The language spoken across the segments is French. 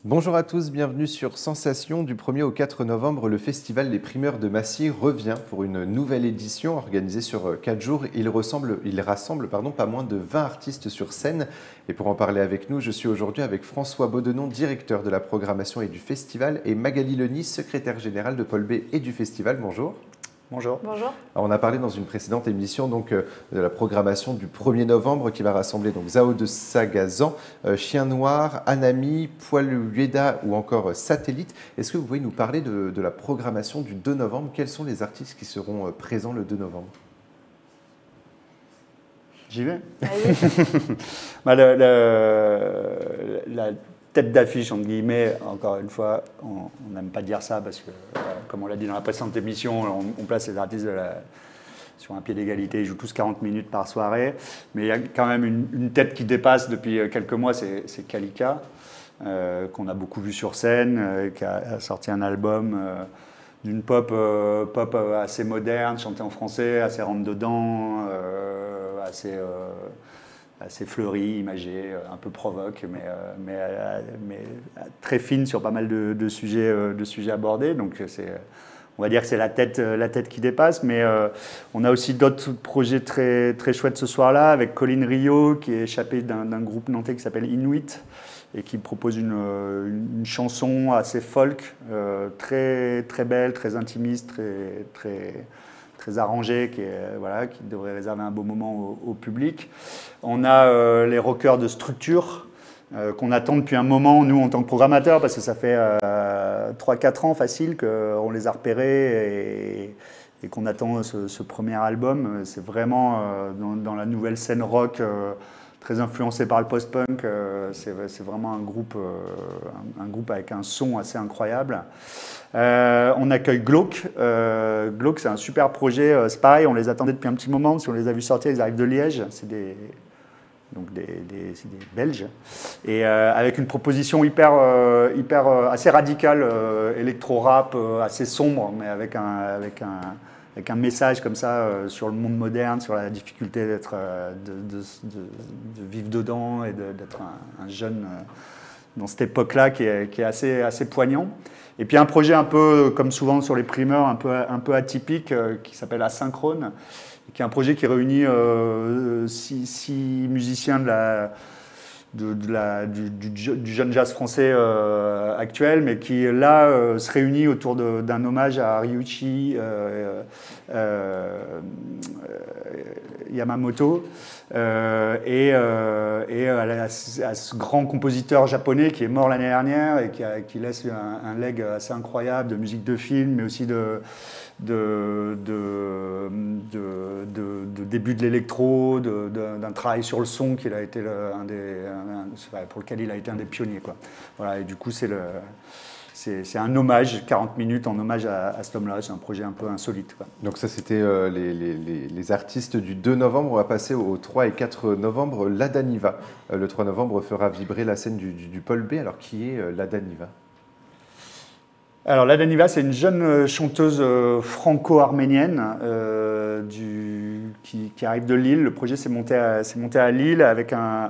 Bonjour à tous, bienvenue sur Sensation. Du 1er au 4 novembre, le Festival Les Primeurs de Massy revient pour une nouvelle édition organisée sur 4 jours. Il rassemble pas moins de 20 artistes sur scène. Et pour en parler avec nous, je suis aujourd'hui avec François Beaudenon, directeur de la programmation et du festival, et Magali Leny, secrétaire générale de Paul B et du festival. Bonjour. Bonjour. Alors, on a parlé dans une précédente émission de la programmation du 1er novembre qui va rassembler Zao de Sagazan, Chien Noir, Anami, Poilueda ou encore Satellite. Est-ce que vous pouvez nous parler de la programmation du 2 novembre? Quels sont les artistes qui seront présents le 2 novembre? J'y vais. Allez. La tête d'affiche, entre guillemets, encore une fois, on n'aime pas dire ça parce que, comme on l'a dit dans la précédente émission, on place les artistes sur un pied d'égalité, ils jouent tous 40 minutes par soirée, mais il y a quand même une tête qui dépasse depuis quelques mois, c'est Kalika, qu'on a beaucoup vu sur scène, qui a sorti un album d'une pop assez moderne, chantée en français, assez rentre-dedans, assez fleurie, imagée, un peu provoque, mais très fine sur pas mal de sujets abordés. Donc on va dire que c'est la tête qui dépasse, mais on a aussi d'autres projets très, très chouettes ce soir-là, avec Colline Rio, qui est échappée d'un groupe nantais qui s'appelle Inuit, et qui propose une chanson assez folk, très, très belle, très intimiste, très arrangée, qui devrait réserver un beau moment au public. On a les rockers de Structure, qu'on attend depuis un moment, nous, en tant que programmateurs, parce que ça fait 3-4 ans facile qu'on les a repérés et qu'on attend ce premier album. C'est vraiment dans la nouvelle scène rock, très influencé par le post-punk. C'est vraiment un groupe avec un son assez incroyable. On accueille Glauque. Glauque, c'est un super projet. C'est pareil, on les attendait depuis un petit moment. Si on les a vus sortir, ils arrivent de Liège. C'est des Belges. Et avec une proposition assez radicale, électro-rap, assez sombre, mais avec un message comme ça sur le monde moderne, sur la difficulté de vivre dedans et d'être un jeune dans cette époque-là qui est assez poignant. Et puis un projet un peu, comme souvent sur les primeurs, un peu atypique, qui s'appelle Asynchrone, qui est un projet qui réunit 6 musiciens du jeune jazz français actuel, mais qui là se réunit autour d'un hommage à Ryuichi Yamamoto et à ce grand compositeur japonais qui est mort l'année dernière et qui laisse un legs assez incroyable de musique de film, mais aussi de début de l'électro, d'un travail sur le son qu'il a été pour lequel il a été un des pionniers, quoi. Voilà, et du coup c'est un hommage, 40 minutes en hommage à cet homme-là. C'est un projet un peu insolite, quoi. Donc ça, c'était les artistes du 2 novembre. On va passer au 3 et 4 novembre. Lada Niva. Le 3 novembre fera vibrer la scène du Paul B. Alors, qui est Lada Niva? Alors, Lada Niva, c'est une jeune chanteuse franco-arménienne qui arrive de Lille. Le projet s'est monté à Lille avec un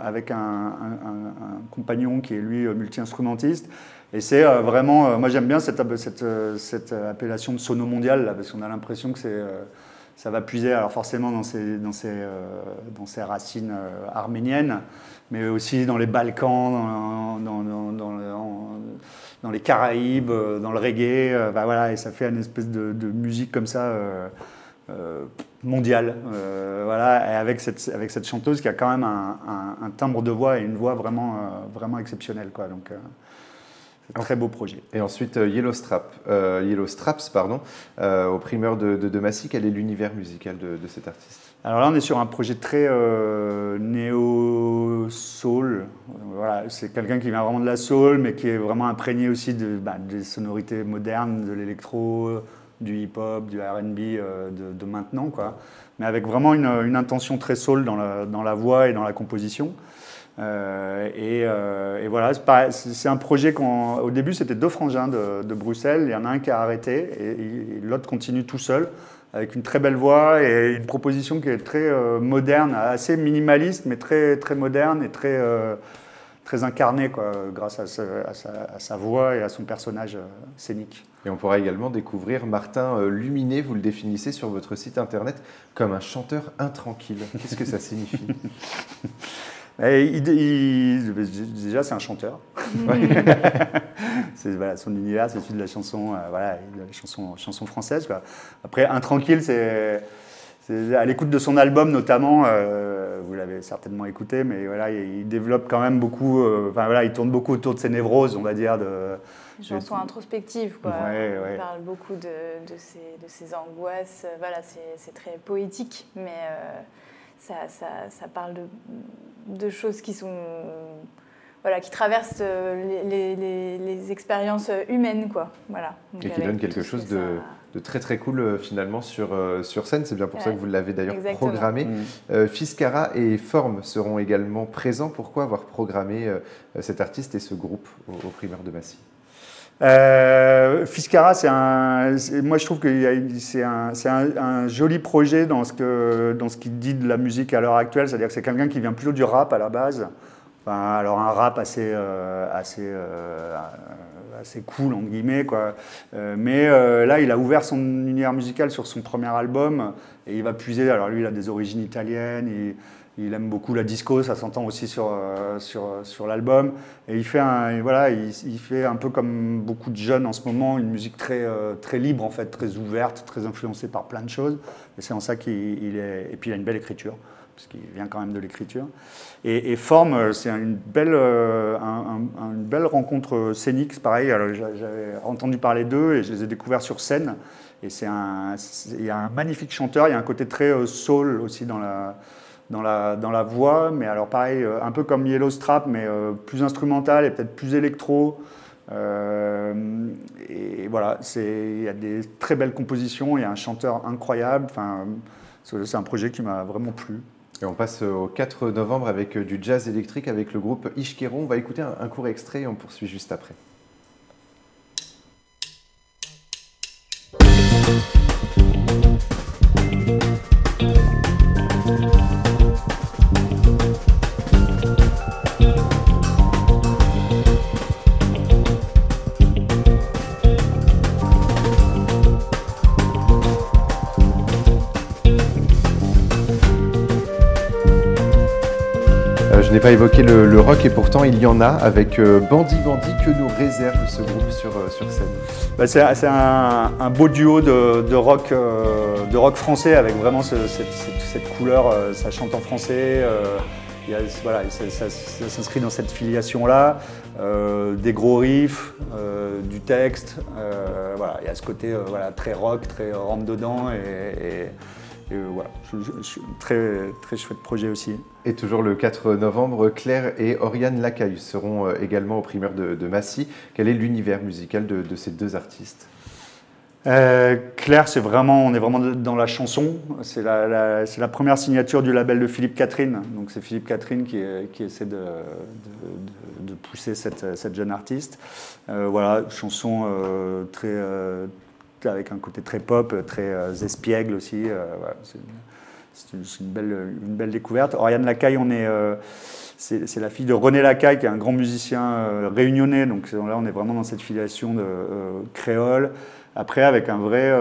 compagnon qui est, lui, multi-instrumentiste. Et c'est vraiment... moi, j'aime bien cette appellation de sono mondial, là, parce qu'on a l'impression que ça va puiser, alors forcément dans ses racines arméniennes, mais aussi dans les Balkans, dans les Caraïbes, dans le reggae, voilà, et ça fait une espèce de musique comme ça mondiale, voilà, et avec cette chanteuse qui a quand même un timbre de voix et une voix vraiment exceptionnelle, quoi. Donc c'est un très beau projet. Et ensuite Yellow Straps, au primeur de Massy. Quel est l'univers musical de cet artiste? Alors là, on est sur un projet très néo-soul. Voilà, c'est quelqu'un qui vient vraiment de la soul, mais qui est vraiment imprégné aussi des sonorités modernes, de l'électro, du hip-hop, du R&B de maintenant, quoi. Mais avec vraiment une intention très soul dans la voix et dans la composition. Et voilà, c'est un projet au début, c'était 2 frangins de Bruxelles. Il y en a un qui a arrêté et l'autre continue tout seul, avec une très belle voix et une proposition qui est très moderne, assez minimaliste, mais très, très moderne et très très incarné, quoi, grâce à sa voix et à son personnage scénique. Et on pourra également découvrir Martin Luminet, vous le définissez sur votre site internet comme un chanteur intranquille. Qu'est-ce que ça signifie? Déjà, c'est un chanteur. Voilà, son univers, c'est celui de la chanson, voilà, la chanson française, quoi. Après, intranquille, c'est à l'écoute de son album notamment, vous l'avez certainement écouté, mais voilà, il développe quand même beaucoup, enfin, voilà, il tourne beaucoup autour de ses névroses, on va dire. Une chanson introspective, quoi. Ouais. Il parle beaucoup de ses angoisses. Voilà, c'est très poétique, mais ça parle de choses qui sont, voilà, qui traversent les expériences humaines, quoi. Voilà. Donc et qui donne quelque chose de très très cool finalement sur scène. C'est bien pour ça que vous l'avez d'ailleurs programmé. Fiskara et Forme seront également présents. Pourquoi avoir programmé cet artiste et ce groupe aux Primeurs de Massy? Fiskara, moi je trouve que c'est un joli projet dans ce qu'il dit de la musique à l'heure actuelle. C'est-à-dire que c'est quelqu'un qui vient plutôt du rap à la base. Enfin, alors un rap assez cool, entre guillemets, quoi. Mais là, il a ouvert son univers musical sur son premier album et il va puiser. Alors lui, il a des origines italiennes. Il aime beaucoup la disco, ça s'entend aussi sur l'album. Et il fait un peu comme beaucoup de jeunes en ce moment, une musique très libre, en fait, très ouverte, très influencée par plein de choses. Et c'est en ça qu'il est. Et puis il a une belle écriture, parce qu'il vient quand même de l'écriture. Et Forme, c'est une belle rencontre scénique, c'est pareil. J'avais entendu parler d'eux et je les ai découverts sur scène. Et il y a un magnifique chanteur, il y a un côté très soul aussi dans la voix, mais alors pareil, un peu comme Yellow Strap, mais plus instrumental et peut-être plus électro. Et voilà, il y a des très belles compositions, il y a un chanteur incroyable. Enfin, c'est un projet qui m'a vraiment plu. Et on passe au 4 novembre avec du jazz électrique avec le groupe Ishkero. On va écouter un court extrait et on poursuit juste après. Je n'ai pas évoqué le rock et pourtant il y en a avec Bandi Bandi. Que nous réserve ce groupe sur scène? C'est un beau duo de rock français avec vraiment cette couleur, ça chante en français, ça s'inscrit dans cette filiation-là, des gros riffs, du texte, voilà, il y a ce côté très rock, très rentre-dedans et voilà, très, très chouette projet aussi. Et toujours le 4 novembre, Claire et Oriane Lacaille seront également aux Primeurs de Massy. Quel est l'univers musical de ces deux artistes? Claire, on est vraiment dans la chanson. C'est la première signature du label de Philippe Catherine. Donc c'est Philippe Catherine qui essaie de pousser cette jeune artiste. Voilà, chanson très avec un côté très pop, très espiègle aussi. Voilà, c'est une belle découverte. Oriane Lacaille, c'est la fille de René Lacaille, qui est un grand musicien réunionnais. Donc là, on est vraiment dans cette filiation de créole. Après, avec un vrai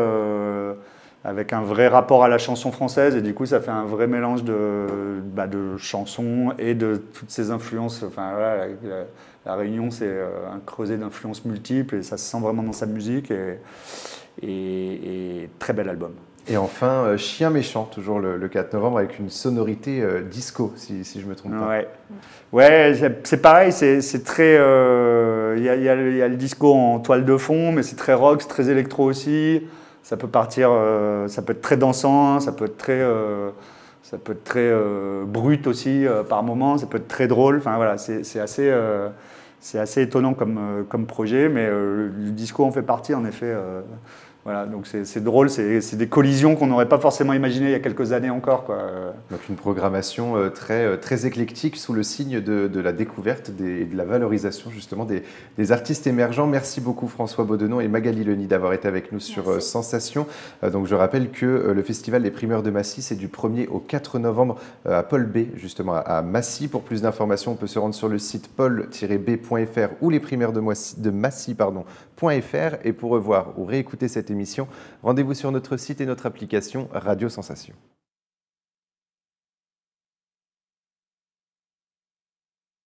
rapport à la chanson française. Et du coup, ça fait un vrai mélange de chansons et de toutes ces influences. Enfin, voilà, la Réunion, c'est un creuset d'influences multiples et ça se sent vraiment dans sa musique. Et très bel album. Et enfin, Chien méchant, toujours le 4 novembre, avec une sonorité disco, si je ne me trompe pas. Ouais, c'est pareil, c'est très... Il y a le disco en toile de fond, mais c'est très rock, c'est très électro aussi. Ça peut partir, ça peut être très dansant, ça peut être très brut aussi par moments, ça peut être très drôle. Enfin voilà, c'est assez étonnant comme projet, mais le disco en fait partie en effet Voilà, donc c'est drôle, c'est des collisions qu'on n'aurait pas forcément imaginées il y a quelques années encore, quoi. Donc une programmation très éclectique sous le signe de la découverte et de la valorisation justement des artistes émergents. Merci beaucoup François Beaudenon et Magali Leny d'avoir été avec nous sur Sensation. Donc je rappelle que le Festival des Primeurs de Massy, c'est du 1er au 4 novembre à Paul B, justement à Massy. Pour plus d'informations, on peut se rendre sur le site paul-b.fr ou lesprimeursdemassy.fr. Et pour revoir ou réécouter cette émission, rendez-vous sur notre site et notre application Radio Sensation.